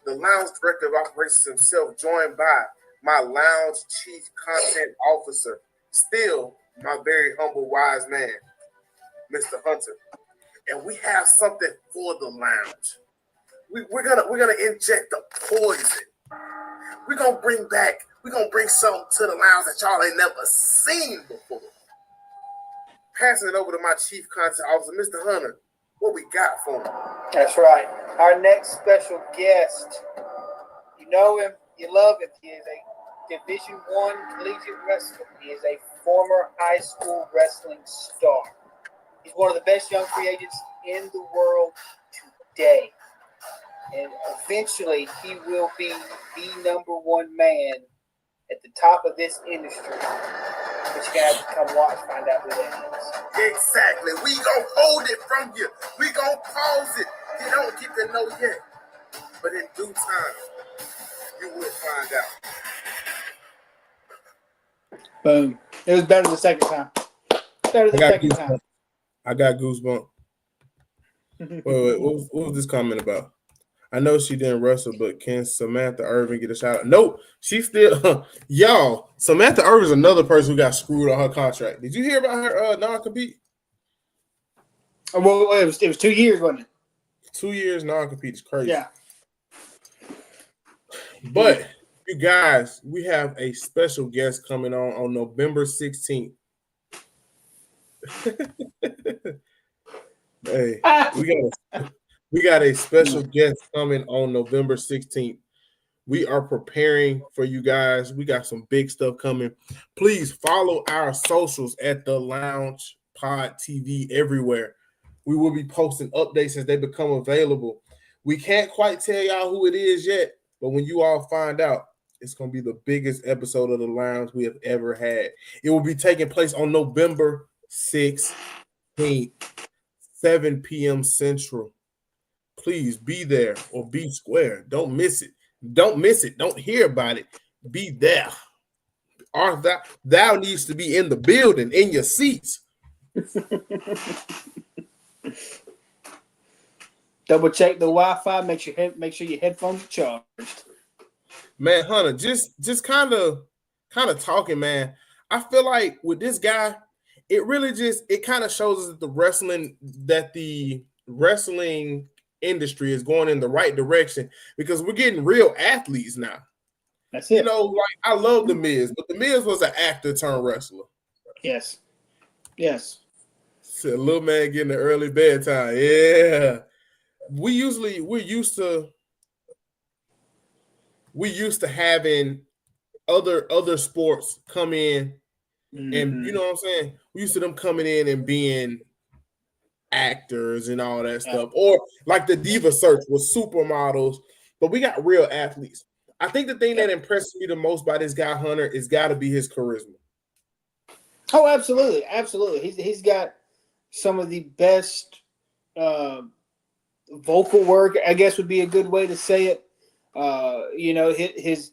The lounge director of operations himself, joined by my lounge chief content officer, still my very humble wise man, Mr. Hunter. And we have something for the lounge. We're gonna inject the poison. We're gonna bring something to the lounge that y'all ain't never seen before. Passing it over to my chief content officer, Mr. Hunter. What we got for him? That's right. Our next special guest. You know him, you love him. He is a Division I collegiate wrestler. He is a former high school wrestling star. He's one of the best young free agents in the world today. And eventually, he will be the number one man at the top of this industry. But you're going to have to come watch, find out who that is. Exactly. We going to hold it from you. We going to pause it. You don't get to know yet. But in due time, you will find out. Boom. It was better the second time. Better the second time. I got goosebumps. Wait, what was this comment about? I know she didn't wrestle, but can Samantha Irvin get a shout out? Nope. She still y'all, Samantha Irvin is another person who got screwed on her contract. Did you hear about her non-compete? Well, it was 2 years, wasn't it? 2 years non-compete is crazy. Yeah. But you guys, we have a special guest coming on November 16th. Hey, we got a special guest coming on November 16th. We are preparing for you guys. We got some big stuff coming. Please follow our socials at the Lounge Pod TV everywhere. We will be posting updates as they become available. We can't quite tell y'all who it is yet, but when you all find out, it's going to be the biggest episode of the Lounge we have ever had. It will be taking place on November 16th. 7 p.m. Central. Please be there or be square. Don't miss it. Don't miss it. Don't hear about it. Be there. Or thou needs to be in the building, in your seats. Double check the Wi-Fi. Make sure your headphones are charged. Man, Hunter, just kind of talking, man. I feel like with this guy, it kind of shows us that the wrestling industry is going in the right direction because we're getting real athletes now. That's it. Like I love The Miz, but The Miz was an actor turned wrestler. Yes. So, little man getting an early bedtime. Yeah. We're used to having other sports come in, and you know what I'm saying? We used to them coming in and being actors and all that stuff, or like the Diva Search was supermodels, but we got real athletes. I think the thing that impressed me the most by this guy Hunter is got to be his charisma. Oh, absolutely. He's got some of the best vocal work, I guess would be a good way to say it. His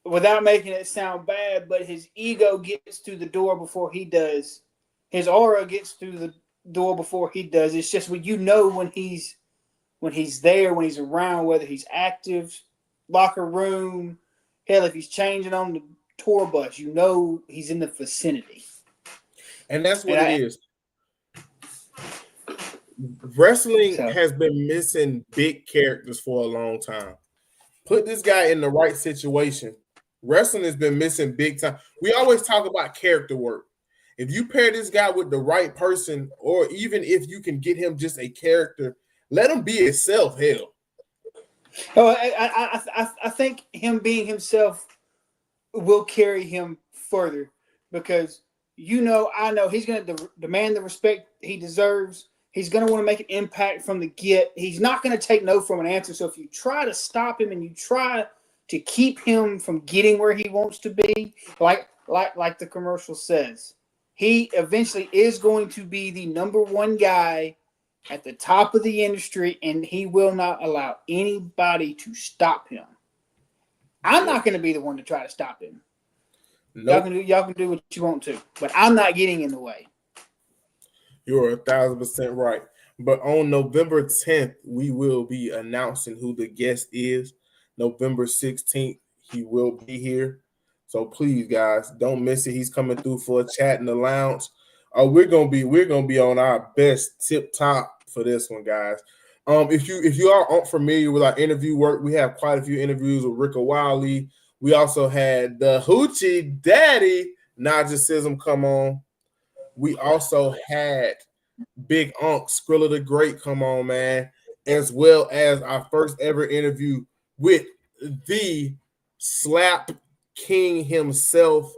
without making it sound bad, but his ego gets through the door before he does. His aura gets through the door before he does. It's just when he's there, when he's around, whether he's active, locker room, hell, if he's changing on the tour bus, he's in the vicinity. And that's what it is. Wrestling has been missing big characters for a long time. Put this guy in the right situation. Wrestling has been missing big time. We always talk about character work. If you pair this guy with the right person, or even if you can get him just a character, let him be himself. Hell. Oh, I think him being himself will carry him further because I know he's going to demand the respect he deserves. He's going to want to make an impact from the get. He's not going to take no from an answer. So if you try to stop him and you try to keep him from getting where he wants to be, like the commercial says, he eventually is going to be the number one guy at the top of the industry, and he will not allow anybody to stop him. I'm not going to be the one to try to stop him. Nope. Y'all can do what you want to, but I'm not getting in the way. You're 1,000% right. But on November 10th, we will be announcing who the guest is. November 16th, he will be here. So please, guys, don't miss it. He's coming through for a chat in the lounge. We're gonna be on our best tip top for this one, guys. If you aren't familiar with our interview work, we have quite a few interviews with Rick O'Wiley. We also had the Hoochie Daddy Najasism come on. We also had Big Unc Skrilla the Great come on, man, as well as our first ever interview with the Slap King himself,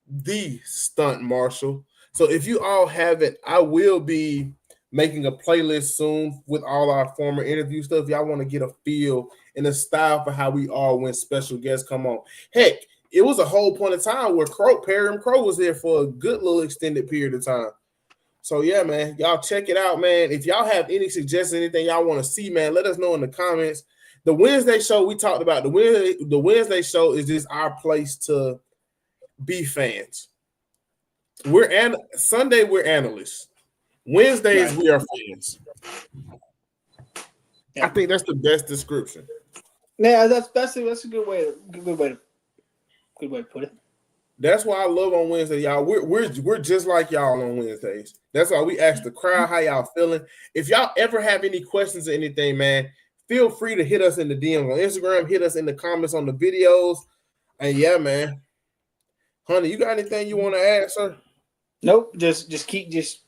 the Stunt Marshal. So if you all haven't, I will be making a playlist soon with all our former interview stuff. Y'all want to get a feel and a style for how we are when special guests come on. Heck, it was a whole point of time where Perry and Crow was there for a good little extended period of time. So yeah, man, y'all check it out, man. If y'all have any suggestions, anything y'all want to see, man, let us know in the comments. The Wednesday show we talked about, the Wednesday show is just our place to be fans. Sunday we're analysts. Wednesdays we are fans. Yeah. I think that's the best description. Yeah, that's a good way to put it. That's why I love on Wednesday, y'all. We're just like y'all on Wednesdays. That's why we ask the crowd how y'all feeling. If y'all ever have any questions or anything, man, feel free to hit us in the DM on Instagram, hit us in the comments on the videos. And yeah, man. Honey, you got anything you want to add, sir? Nope. Just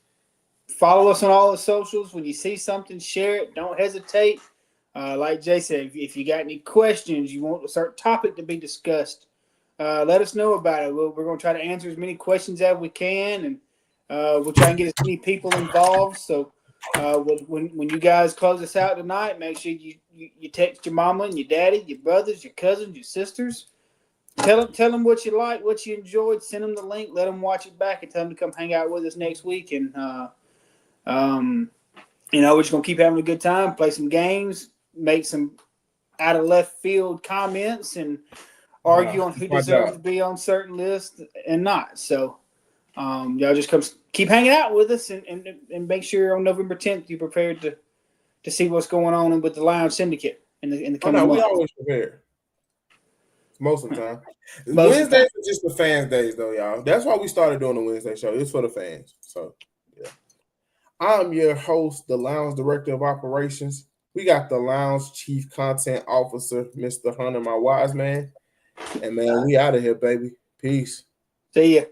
follow us on all the socials. When you see something, share it. Don't hesitate. Like Jay said, if you got any questions, you want a certain topic to be discussed, let us know about it. We're going to try to answer as many questions as we can, and we'll try and get as many people involved. So when you guys close us out tonight, make sure you text your mama and your daddy, your brothers, your cousins, your sisters. Tell them what you like, what you enjoyed. Send them the link. Let them watch it back and tell them to come hang out with us next week. And We're just gonna keep having a good time, play some games, make some out of left field comments, and argue on who deserves to be on certain lists and not. So, y'all just keep hanging out with us and make sure on November 10th you're prepared to see what's going on with the Lounge Syndicate in the coming months. We always prepared. Most of the time. Wednesdays are just the fans' days, though, y'all. That's why we started doing the Wednesday show. It's for the fans. So, yeah. I'm your host, the Lounge Director of Operations. We got the Lounge Chief Content Officer, Mr. Hunter, my wise man. And, man, we out of here, baby. Peace. See ya.